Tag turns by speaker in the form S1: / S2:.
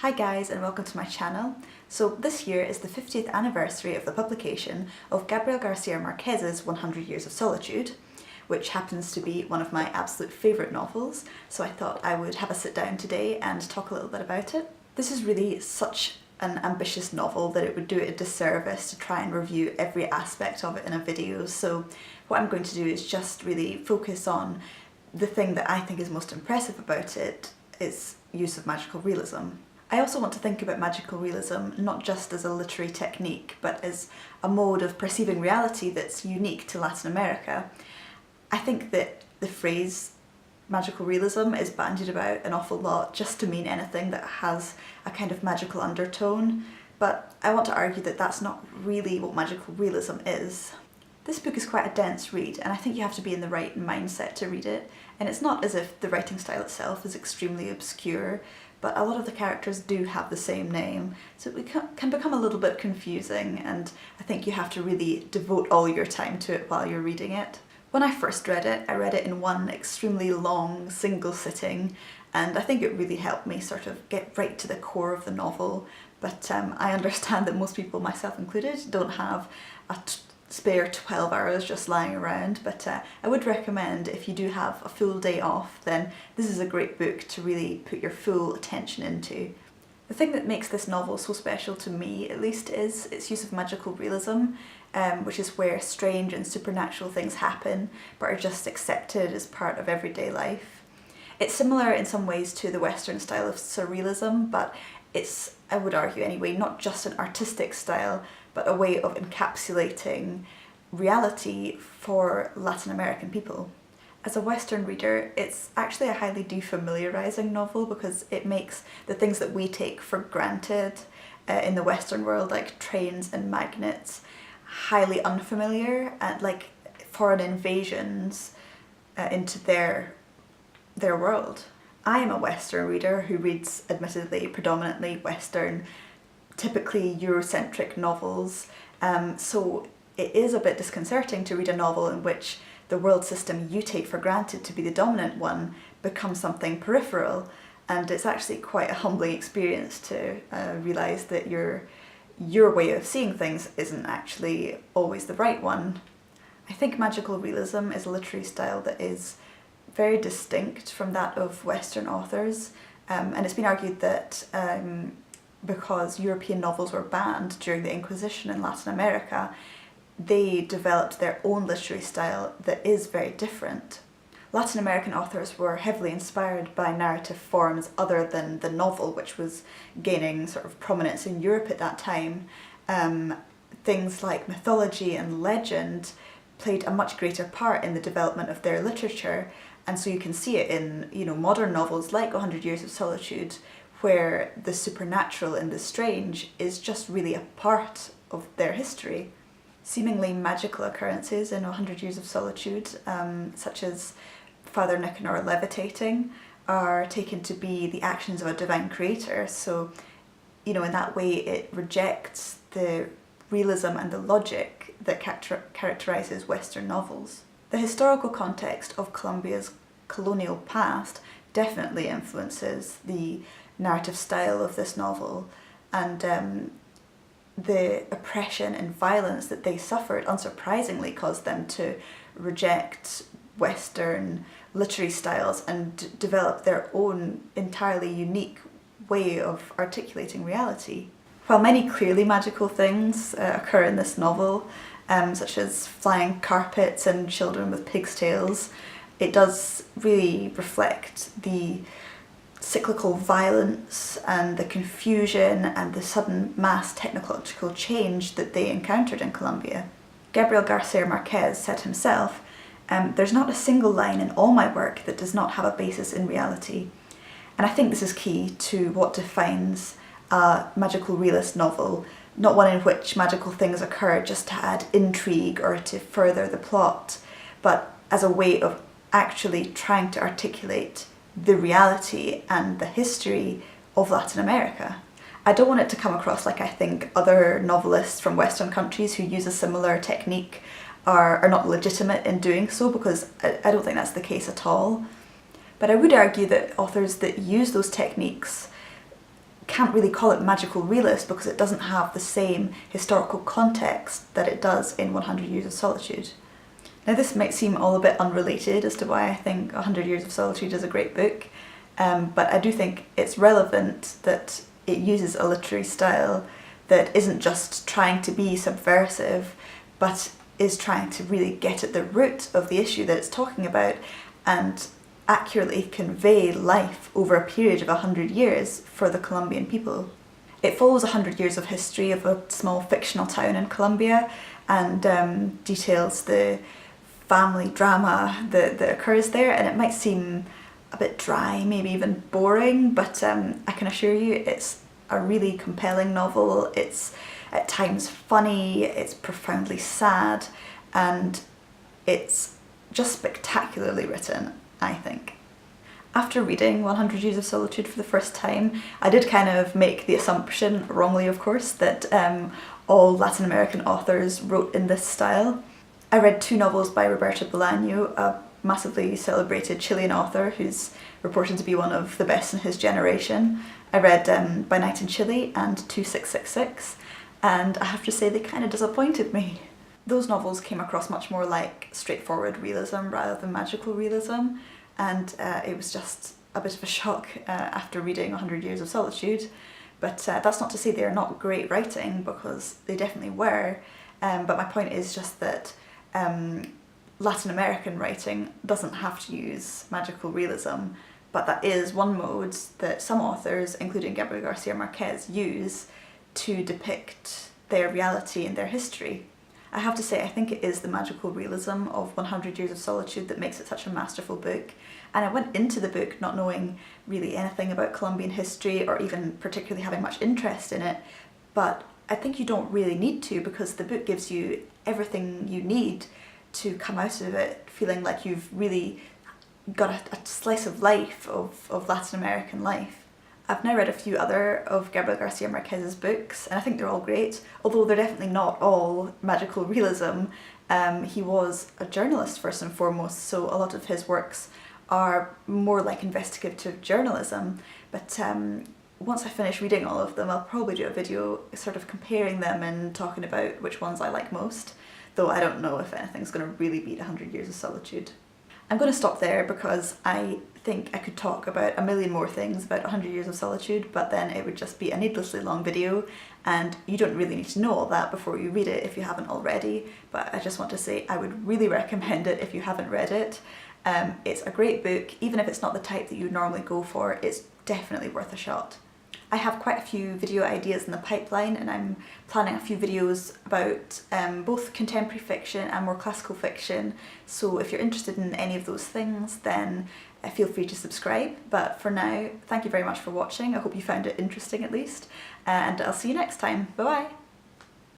S1: Hi guys, and welcome to my channel. So this year is the 50th anniversary of the publication of Gabriel García Márquez's 100 Years of Solitude, which happens to be one of my absolute favourite novels, so I thought I would have a sit down today and talk a little bit about it. This is really such an ambitious novel that it would do it a disservice to try and review every aspect of it in a video, so what I'm going to do is just really focus on the thing that I think is most impressive about it, its use of magical realism. I also want to think about magical realism not just as a literary technique, but as a mode of perceiving reality that's unique to Latin America. I think that the phrase magical realism is bandied about an awful lot just to mean anything that has a kind of magical undertone, but I want to argue that that's not really what magical realism is. This book is quite a dense read, and I think you have to be in the right mindset to read it, and it's not as if the writing style itself is extremely obscure, but a lot of the characters do have the same name, so it can become a little bit confusing, and I think you have to really devote all your time to it while you're reading it. When I first read it, I read it in one extremely long single sitting, and I think it really helped me sort of get right to the core of the novel, but I understand that most people, myself included, don't have a spare 12 hours just lying around, but I would recommend if you do have a full day off, then this is a great book to really put your full attention into. The thing that makes this novel so special to me, at least, is its use of magical realism, which is where strange and supernatural things happen but are just accepted as part of everyday life. It's similar in some ways to the Western style of surrealism, but it's, I would argue anyway, not just an artistic style, but a way of encapsulating reality for Latin American people. As a Western reader, it's actually a highly defamiliarizing novel because it makes the things that we take for granted in the Western world, like trains and magnets, highly unfamiliar, and like foreign invasions into their world. I am a Western reader who reads, admittedly, predominantly Western, typically Eurocentric novels, so it is a bit disconcerting to read a novel in which the world system you take for granted to be the dominant one becomes something peripheral, and it's actually quite a humbling experience to realise that your way of seeing things isn't actually always the right one. I think magical realism is a literary style that is very distinct from that of Western authors, and it's been argued that because European novels were banned during the Inquisition in Latin America, they developed their own literary style that is very different. Latin American authors were heavily inspired by narrative forms other than the novel, which was gaining sort of prominence in Europe at that time. Things like mythology and legend played a much greater part in the development of their literature, and so you can see it in, modern novels like 100 Years of Solitude, where the supernatural and the strange is just really a part of their history. Seemingly magical occurrences in 100 Years of Solitude, such as Father Nicanor levitating, are taken to be the actions of a divine creator, so in that way it rejects the realism and the logic that characterises Western novels. The historical context of Colombia's colonial past definitely influences the narrative style of this novel, and the oppression and violence that they suffered unsurprisingly caused them to reject Western literary styles and develop their own entirely unique way of articulating reality. While many clearly magical things occur in this novel, such as flying carpets and children with pig's tails, it does really reflect the cyclical violence and the confusion and the sudden mass technological change that they encountered in Colombia. Gabriel García Márquez said himself, "There's not a single line in all my work that does not have a basis in reality." And I think this is key to what defines a magical realist novel, not one in which magical things occur just to add intrigue or to further the plot, but as a way of actually trying to articulate the reality and the history of Latin America. I don't want it to come across like I think other novelists from Western countries who use a similar technique are not legitimate in doing so, because I don't think that's the case at all. But I would argue that authors that use those techniques can't really call it magical realist because it doesn't have the same historical context that it does in 100 Years of Solitude. Now this might seem all a bit unrelated as to why I think 100 Years of Solitude is a great book, but I do think it's relevant that it uses a literary style that isn't just trying to be subversive, but is trying to really get at the root of the issue that it's talking about and accurately convey life over a period of 100 years for the Colombian people. It follows 100 years of history of a small fictional town in Colombia and details the family drama that occurs there, and it might seem a bit dry, maybe even boring, but I can assure you it's a really compelling novel. It's at times funny, it's profoundly sad, and it's just spectacularly written, I think. After reading 100 Years of Solitude for the first time, I did kind of make the assumption, wrongly of course, that all Latin American authors wrote in this style. I read 2 novels by Roberto Bolaño, a massively celebrated Chilean author who's reported to be one of the best in his generation. I read By Night in Chile and 2666, and I have to say they kind of disappointed me. Those novels came across much more like straightforward realism rather than magical realism, and it was just a bit of a shock after reading 100 Years of Solitude. But that's not to say they're not great writing, because they definitely were, but my point is just that Latin American writing doesn't have to use magical realism, but that is one mode that some authors, including Gabriel García Márquez, use to depict their reality and their history. I have to say, I think it is the magical realism of 100 Years of Solitude that makes it such a masterful book, and I went into the book not knowing really anything about Colombian history or even particularly having much interest in it, but I think you don't really need to, because the book gives you everything you need to come out of it feeling like you've really got a slice of life, of Latin American life. I've now read a few other of Gabriel García Márquez's books, and I think they're all great, although they're definitely not all magical realism. He was a journalist first and foremost, so a lot of his works are more like investigative journalism, but once I finish reading all of them, I'll probably do a video sort of comparing them and talking about which ones I like most, though I don't know if anything's going to really beat 100 Years of Solitude. I'm going to stop there because I think I could talk about a million more things about 100 Years of Solitude, but then it would just be a needlessly long video, and you don't really need to know all that before you read it if you haven't already, but I just want to say I would really recommend it if you haven't read it. It's a great book, even if it's not the type that you would normally go for, it's definitely worth a shot. I have quite a few video ideas in the pipeline, and I'm planning a few videos about both contemporary fiction and more classical fiction, so if you're interested in any of those things then feel free to subscribe. But for now, thank you very much for watching. I hope you found it interesting at least, and I'll see you next time. Bye bye!